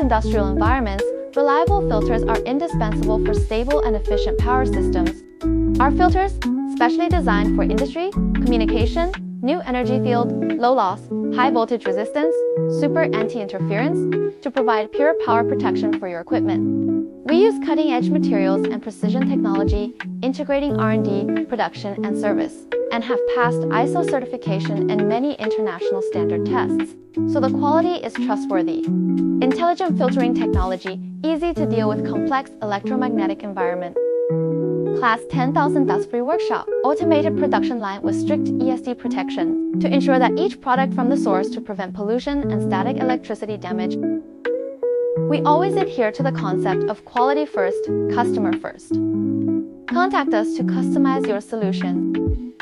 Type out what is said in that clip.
industrial environments, reliable filters are indispensable for stable and efficient power systems. Our filters, specially designed for industry, communication, new energy field, low loss, high voltage resistance, super anti-interference, to provide pure power protection for your equipment. We use cutting-edge materials and precision technology, integrating R&D, production, and service, and have passed ISO certification and many international standard tests, so the quality is trustworthy. Intelligent filtering technology, easy to deal with complex electromagnetic environment. Class 10,000 dust-free workshop, automated production line with strict ESD protection to ensure that each product from the source to prevent pollution and static electricity damage. We always adhere to the concept of quality first, customer first. Contact us to customize your solution.